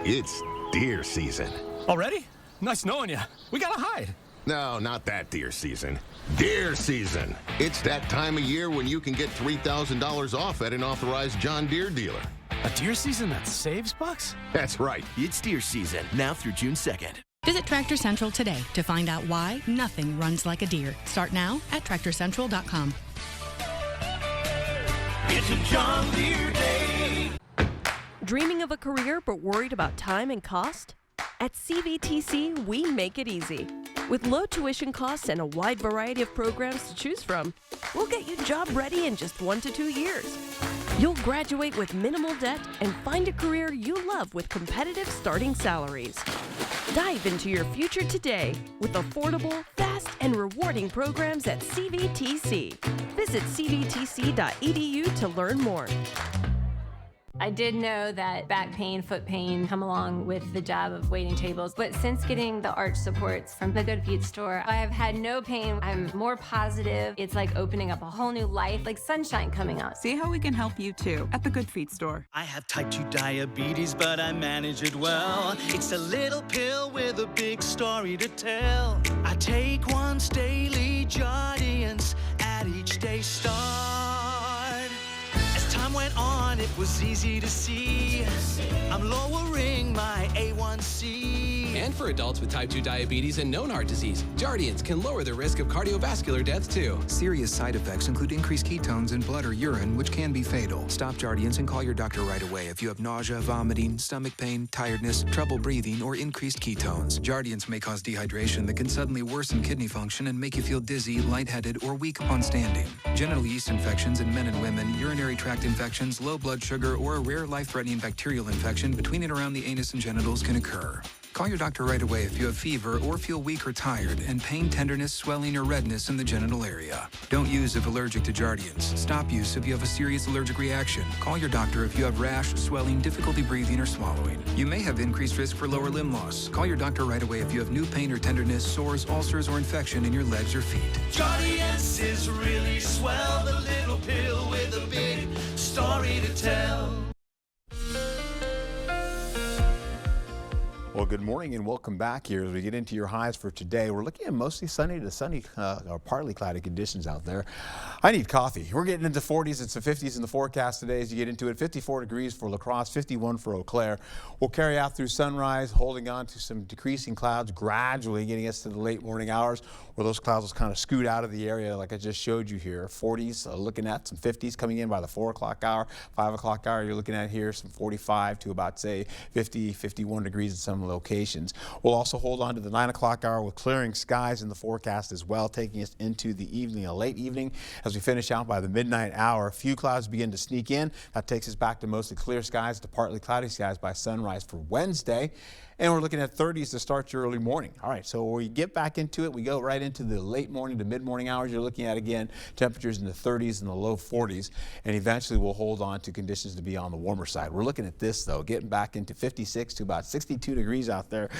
It's deer season. Already? Nice knowing you. We gotta hide. No, not that deer season. Deer season. It's that time of year when you can get $3,000 off at an authorized John Deere dealer. A deer season that saves bucks? That's right. It's deer season, now through June 2nd. Visit Tractor Central today to find out why nothing runs like a deer. Start now at TractorCentral.com. It's a John Deere day. Dreaming of a career but worried about time and cost? At CVTC, we make it easy. With low tuition costs and a wide variety of programs to choose from, we'll get you job ready in just 1 to 2 years. You'll graduate with minimal debt and find a career you love with competitive starting salaries. Dive into your future today with affordable, fast, and rewarding programs at CVTC. Visit cvtc.edu to learn more. I did know that back pain, foot pain come along with the job of waiting tables, but since getting the arch supports from the Good Feet store, I have had no pain. I'm more positive. It's like opening up a whole new life, like sunshine coming out. See how we can help you too at the Good Feet store. I have type 2 diabetes, but I manage it well. It's a little pill with a big story to tell. I take once daily, Jardiance at each day start. Time went on, it was easy to see. I'm lowering my A1C. And for adults with type 2 diabetes and known heart disease, Jardiance can lower the risk of cardiovascular death too. Serious side effects include increased ketones in blood or urine, which can be fatal. Stop Jardiance and call your doctor right away if you have nausea, vomiting, stomach pain, tiredness, trouble breathing, or increased ketones. Jardiance may cause dehydration that can suddenly worsen kidney function and make you feel dizzy, lightheaded, or weak upon standing. Genital yeast infections in men and women, urinary tract infections, low blood sugar, or a rare life-threatening bacterial infection between and around the anus and genitals can occur. Call your doctor right away if you have fever or feel weak or tired and pain, tenderness, swelling, or redness in the genital area. Don't use if allergic to Jardiance. Stop use if you have a serious allergic reaction. Call your doctor if you have rash, swelling, difficulty breathing, or swallowing. You may have increased risk for lower limb loss. Call your doctor right away if you have new pain or tenderness, sores, ulcers, or infection in your legs or feet. Jardiance is really swell, the little pill with a big story to tell. Well, good morning and welcome back here as we get into your highs for today. We're looking at mostly sunny to sunny or partly cloudy conditions out there. I need coffee. We're getting into 40s and some 50s in the forecast today as you get into it. 54 degrees for La Crosse, 51 for Eau Claire. We'll carry out through sunrise, holding on to some decreasing clouds, gradually getting us to the late morning hours where those clouds will kind of scoot out of the area like I just showed you here. 40s, looking at some 50s coming in by the 4 o'clock hour, 5 o'clock hour. You're looking at here some 45 to about, say, 50, 51 degrees in some locations. locations. We'll also hold on to the 9 o'clock hour with clearing skies in the forecast as well, taking us into the evening, a late evening. As we finish out by the midnight hour, a few clouds begin to sneak in. That takes us back to mostly clear skies to partly cloudy skies by sunrise for Wednesday. And we're looking at 30s to start your early morning. All right, so when we get back into it, we go right into the late morning to mid-morning hours. You're looking at, again, temperatures in the 30s and the low 40s, and eventually we'll hold on to conditions to be on the warmer side. We're looking at this, though, getting back into 56 to about 62 degrees out there.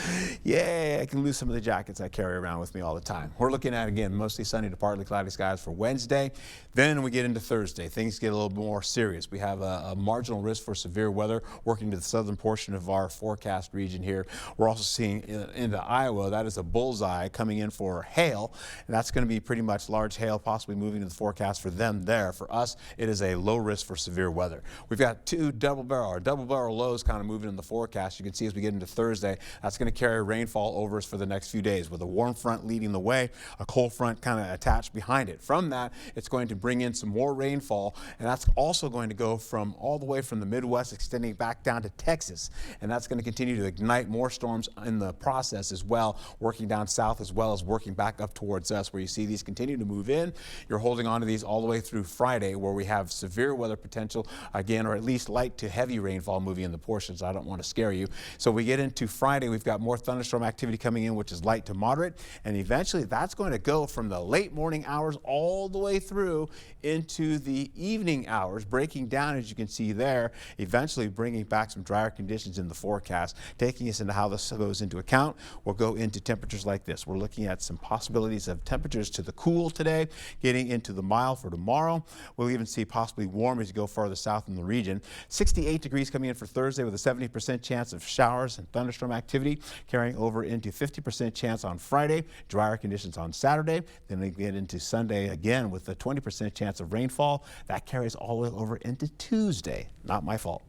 Yeah, I can lose some of the jackets I carry around with me all the time. We're looking at, again, mostly sunny to partly cloudy skies for Wednesday. Then we get into Thursday. Things get a little more serious. We have a marginal risk for severe weather working to the southern portion of our forecast region here. We're also seeing into Iowa, that is a bullseye coming in for hail, and that's going to be pretty much large hail possibly moving to the forecast for them there. For us, it is a low risk for severe weather. We've got two double barrel lows kind of moving in the forecast. You can see as we get into Thursday, that's going to carry rainfall over us for the next few days with a warm front leading the way, a cold front kind of attached behind it. From that, it's going to bring in some more rainfall, and that's also going to go from all the way from the Midwest extending back down to Texas, and that's going to continue to ignite more storms in the process as well, working down south as well as working back up towards us, where you see these continue to move in. You're holding on to these all the way through Friday, where we have severe weather potential again, or at least light to heavy rainfall moving in the portions. I don't want to scare you. So we get into Friday, we've got more thunderstorm activity coming in, which is light to moderate, and eventually that's going to go from the late morning hours all the way through into the evening hours, breaking down as you can see there, eventually bringing back some drier conditions in the forecast, taking us into how this goes into account. We'll go into temperatures like this. We're looking at some possibilities of temperatures to the cool today, getting into the mild for tomorrow. We'll even see possibly warm as you go farther south in the region. 68 degrees coming in for Thursday with a 70% chance of showers and thunderstorm activity, carrying over into 50% chance on Friday, drier conditions on Saturday. Then we get into Sunday again with a 20% chance of rainfall. That carries all the way over into Tuesday. Not my fault.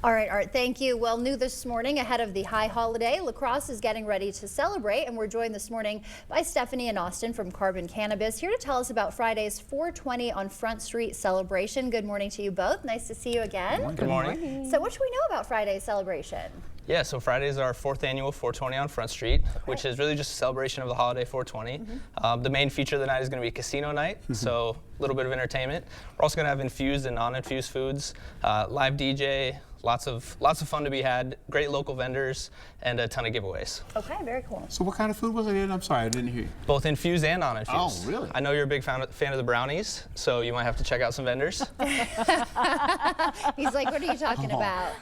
All right, Art, thank you. Well, new this morning ahead of the high holiday, La Crosse is getting ready to celebrate, and we're joined this morning by Stephanie and Austin from Carbon Cannabis, here to tell us about Friday's 420 on Front Street celebration. Good morning to you both. Nice to see you again. Good morning. So what should we know about Friday's celebration? Yeah, so Friday is our 4th annual 420 on Front Street, which is really just a celebration of the holiday 420. The main feature of the night is going to be casino night, so a little bit of entertainment. We're also going to have infused and non-infused foods, live DJ, lots of fun to be had, great local vendors, and a ton of giveaways. Okay, very cool. So what kind of food was it in? I'm sorry, I didn't hear you. Both infused and non-infused. Oh, really? I know you're a big fan of the brownies, so you might have to check out some vendors. He's like, what are you talking about?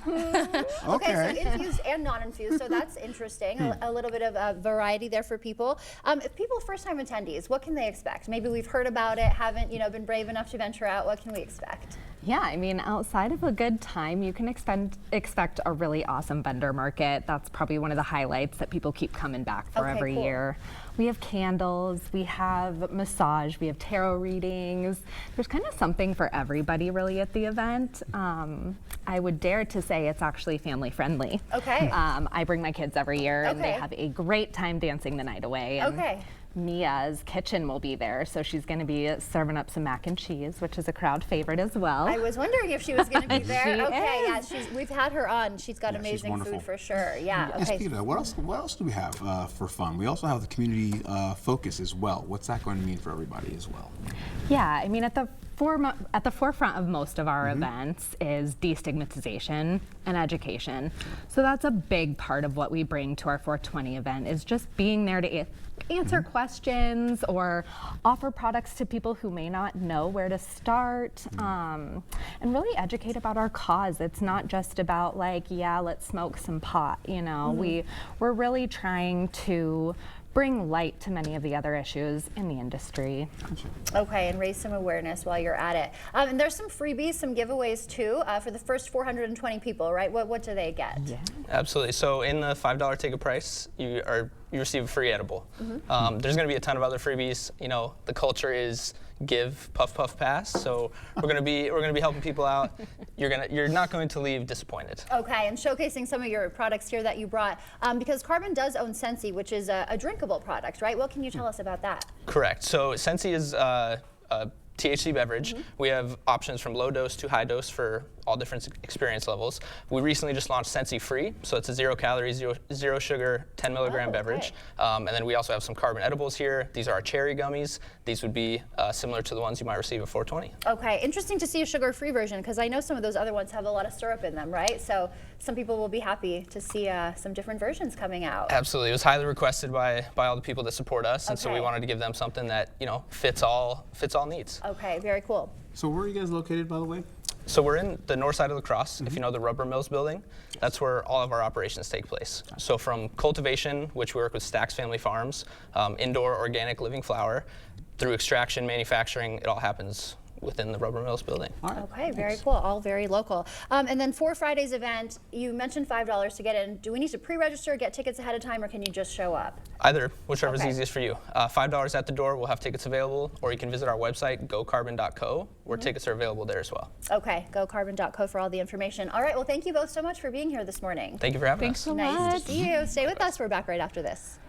Okay, so infused and non-infused, so that's interesting. A little bit of variety there for people. If people, first-time attendees, what can they expect? Maybe we've heard about it, haven't been brave enough to venture out. What can we expect? Yeah, I mean, outside of a good time, you can expect a really awesome vendor market. That's probably one of the highlights that people keep coming back for every year. We have candles, we have massage, we have tarot readings. There's kind of something for everybody really at the event. I would dare to say it's actually family friendly. Okay. I bring my kids every year and they have a great time dancing the night away. And Mia's kitchen will be there, so she's going to be serving up some mac and cheese, which is a crowd favorite as well. I was wondering if she was going to be there. She Yeah, we've had her on. She's got amazing food for sure. Yeah. Yes, Peter, what else do we have for fun? We also have the community focus as well. What's that going to mean for everybody as well? Yeah, I mean, at the forefront of most of our events is destigmatization and education. So that's a big part of what we bring to our 420 event, is just being there to answer questions or offer products to people who may not know where to start, and really educate about our cause. It's not just about like, yeah, let's smoke some pot, we're really trying to bring light to many of the other issues in the industry. Okay, and raise some awareness while you're at it. And there's some freebies, some giveaways too, for the first 420 people, right? What do they get? Yeah. Absolutely. So in the $5 ticket price, you receive a free edible. There's going to be a ton of other freebies. The culture is give, puff, puff, pass. So we're going to be helping people out. You're not going to leave disappointed. Okay, and showcasing some of your products here that you brought, because Carbon does own Sensi, which is a drinkable product, right? What can you tell us about that? Correct. So Sensi is a THC beverage. We have options from low dose to high dose for all different experience levels. We recently just launched Scentsy Free, so it's a 0 calorie, zero sugar, 10 milligram beverage. And then we also have some carbon edibles here. These are our cherry gummies. These would be similar to the ones you might receive at 420. Okay, interesting to see a sugar-free version, because I know some of those other ones have a lot of syrup in them, right? So some people will be happy to see some different versions coming out. Absolutely, it was highly requested by all the people that support us, and so we wanted to give them something that fits all needs. Okay, very cool. So where are you guys located, by the way? So we're in the north side of La Crosse. If you know the Rubber Mills building, that's where all of our operations take place. So from cultivation, which we work with Stack's Family Farms, indoor organic living flower, through extraction, manufacturing, it all happens within the Rubber Mills building. Okay, very cool. All very local. And then for Friday's event, you mentioned $5 to get in. Do we need to pre-register, get tickets ahead of time, or can you just show up? Either, whichever is easiest for you. $5 at the door, we'll have tickets available, or you can visit our website, gocarbon.co, where tickets are available there as well. Okay, gocarbon.co for all the information. All right, well, thank you both so much for being here this morning. Thank you for having us. Thanks so Nice much. to see you. Stay with us. We're back right after this.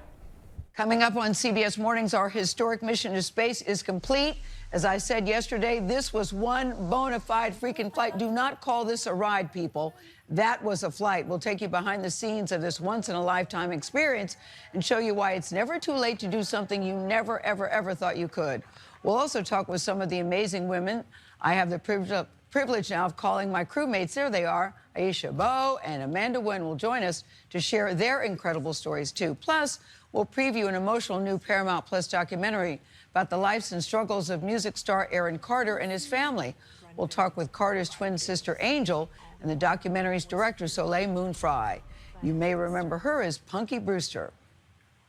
Coming up on CBS Mornings, our historic mission to space is complete. As I said yesterday, this was one bona fide freaking flight. Do not call this a ride, people. That was a flight. We'll take you behind the scenes of this once-in-a-lifetime experience and show you why it's never too late to do something you never, ever, ever thought you could. We'll also talk with some of the amazing women. I have the privilege now of calling my crewmates. There they are. Aisha Bowe and Amanda Nguyen will join us to share their incredible stories, too. Plus, we'll preview an emotional new Paramount Plus documentary about the lives and struggles of music star Aaron Carter and his family. We'll talk with Carter's twin sister, Angel, and the documentary's director, Soleil Moon Frye. You may remember her as Punky Brewster.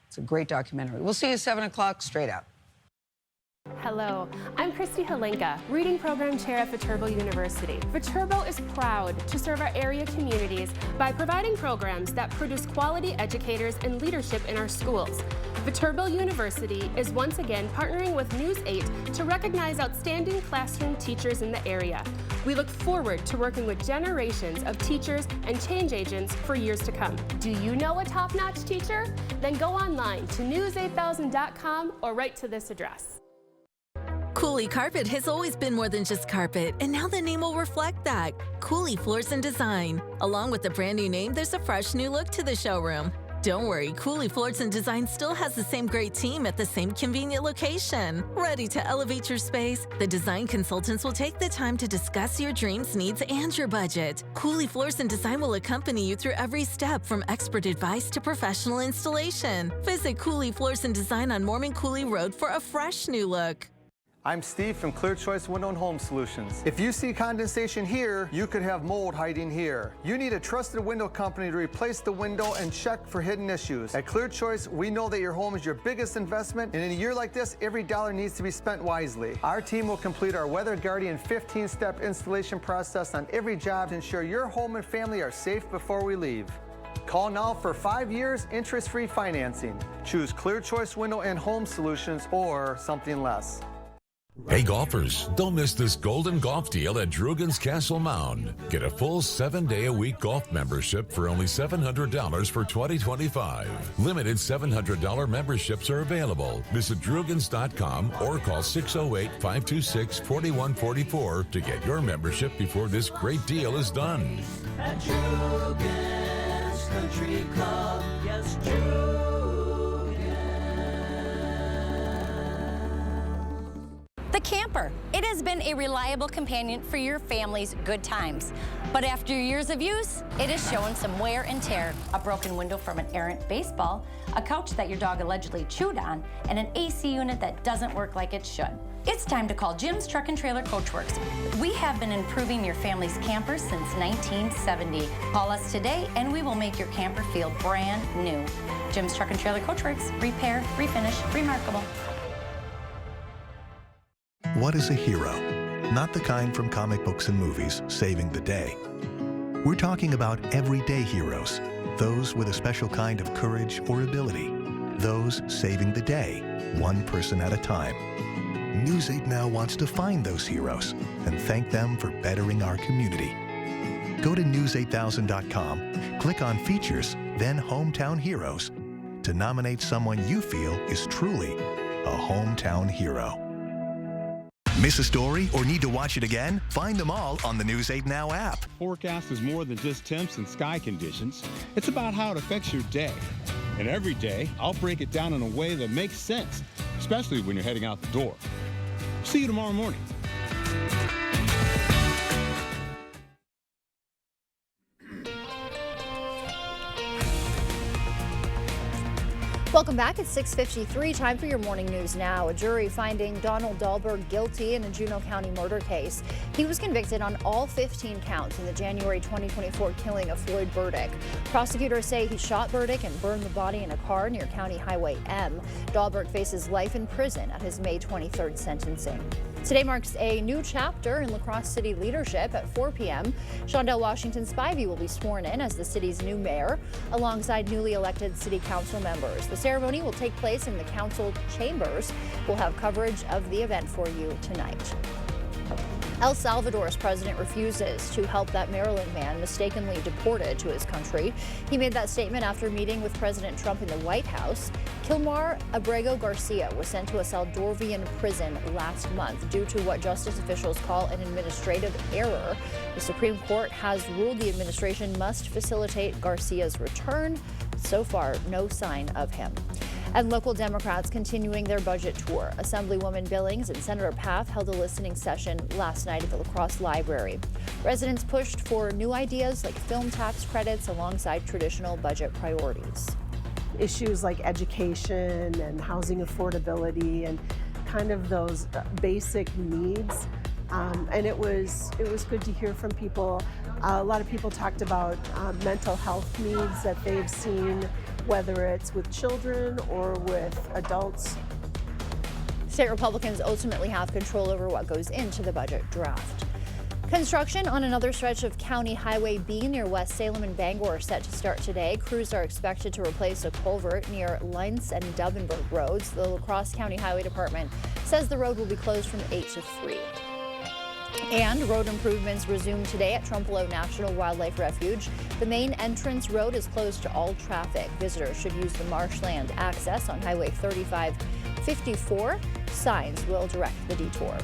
It's a great documentary. We'll see you at 7 o'clock, straight out. Hello, I'm Christy Halenka, Reading Program Chair at Viterbo University. Viterbo is proud to serve our area communities by providing programs that produce quality educators and leadership in our schools. Viterbo University is once again partnering with News 8 to recognize outstanding classroom teachers in the area. We look forward to working with generations of teachers and change agents for years to come. Do you know a top-notch teacher? Then go online to news8000.com or write to this address. Cooley Carpet has always been more than just carpet, and now the name will reflect that. Cooley Floors and Design. Along with the brand new name, there's a fresh new look to the showroom. Don't worry, Cooley Floors and Design still has the same great team at the same convenient location. Ready to elevate your space? The design consultants will take the time to discuss your dreams, needs, and your budget. Cooley Floors and Design will accompany you through every step, from expert advice to professional installation. Visit Cooley Floors and Design on Mormon Cooley Road for a fresh new look. I'm Steve from Clear Choice Window and Home Solutions. If you see condensation here, you could have mold hiding here. You need a trusted window company to replace the window and check for hidden issues. At Clear Choice, we know that your home is your biggest investment, and in a year like this, every dollar needs to be spent wisely. Our team will complete our Weather Guardian 15-step installation process on every job to ensure your home and family are safe before we leave. Call now for 5 years interest-free financing. Choose Clear Choice Window and Home Solutions or something less. Hey golfers, don't miss this golden golf deal at Drugan's Castle Mound. Get a full 7-day-a-week golf membership for only $700 for 2025. Limited $700 memberships are available. Visit Drugans.com or call 608-526-4144 to get your membership before this great deal is done. At Drugan's Country Club, yes, Drugan. The camper. It has been a reliable companion for your family's good times. But after years of use, it has shown some wear and tear. A broken window from an errant baseball, a couch that your dog allegedly chewed on, and an AC unit that doesn't work like it should. It's time to call Jim's Truck and Trailer Coachworks. We have been improving your family's camper since 1970. Call us today and we will make your camper feel brand new. Jim's Truck and Trailer Coachworks. Repair, refinish, remarkable. What is a hero? Not the kind from comic books and movies, saving the day. We're talking about everyday heroes, those with a special kind of courage or ability, those saving the day, one person at a time. News 8 now wants to find those heroes and thank them for bettering our community. Go to news8000.com, click on Features, then Hometown Heroes to nominate someone you feel is truly a hometown hero. Miss a story or need to watch it again? Find them all on the News 8 Now app. Forecast is more than just temps and sky conditions. It's about how it affects your day. And every day, I'll break it down in a way that makes sense, especially when you're heading out the door. See you tomorrow morning. Welcome back. It's 6:53. Time for your morning news now. A jury finding Donald Dahlberg guilty in a Juneau County murder case. He was convicted on all 15 counts in the January 2024 killing of Floyd Burdick. Prosecutors say he shot Burdick and burned the body in a car near County Highway M. Dahlberg faces life in prison at his May 23rd sentencing. Today marks a new chapter in La Crosse City leadership. At 4 p.m., Shondell Washington Spivey will be sworn in as the city's new mayor, alongside newly elected city council members. The ceremony will take place in the council chambers. We'll have coverage of the event for you tonight. El Salvador's president refuses to help that Maryland man mistakenly deported to his country. He made that statement after meeting with President Trump in the White House. Kilmar Abrego Garcia was sent to a Salvadorian prison last month due to what justice officials call an administrative error. The Supreme Court has ruled the administration must facilitate Garcia's return. So far, no sign of him. And local Democrats continuing their budget tour. Assemblywoman Billings and Senator Path held a listening session last night at the La Crosse Library. Residents pushed for new ideas like film tax credits alongside traditional budget priorities. Issues like education and housing affordability and kind of those basic needs. And it was good to hear from people. A lot of people talked about mental health needs that they've seen, whether it's with children or with adults. State Republicans ultimately have control over what goes into the budget draft. Construction on another stretch of County Highway B near West Salem and Bangor is set to start today. Crews are expected to replace a culvert near Lentz and Dubenberg roads. The La Crosse County Highway Department says the road will be closed from 8 to 3. And road improvements resume today at Trumpelow National Wildlife Refuge. The main entrance road is closed to all traffic. Visitors should use the marshland access on Highway 3554. Signs will direct the detour.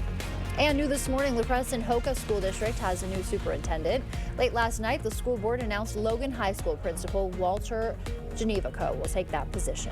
And new this morning, La Crosse and Hoka School District has a new superintendent. Late last night, the school board announced Logan High School principal Walter Genevico will take that position.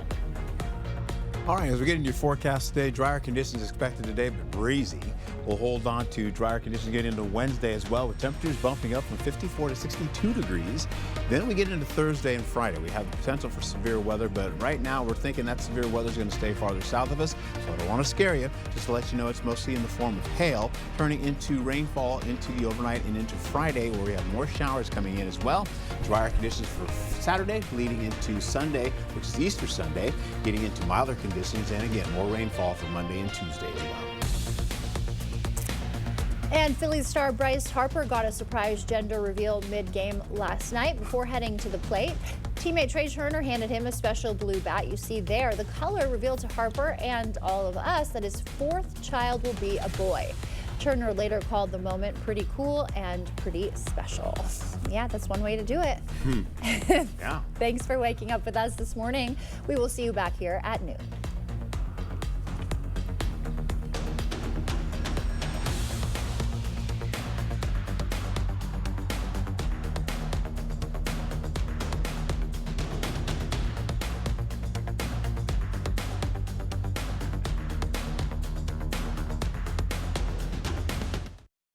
All right, as we get into your forecast today, drier conditions expected today, but breezy. We'll hold on to drier conditions getting into Wednesday as well, with temperatures bumping up from 54 to 62 degrees. Then we get into Thursday and Friday. We have the potential for severe weather, but right now we're thinking that severe weather is going to stay farther south of us, so I don't want to scare you. Just to let you know, it's mostly in the form of hail, turning into rainfall into the overnight and into Friday, where we have more showers coming in as well. Drier conditions for Saturday, leading into Sunday, which is Easter Sunday, getting into milder conditions, and again, more rainfall for Monday and Tuesday as well. And Phillies star Bryce Harper got a surprise gender reveal mid-game last night before heading to the plate. Teammate Trey Turner handed him a special blue bat. You see there, the color revealed to Harper and all of us that his fourth child will be a boy. Turner later called the moment pretty cool and pretty special. Yeah, that's one way to do it. Yeah. Thanks for waking up with us this morning. We will see you back here at noon.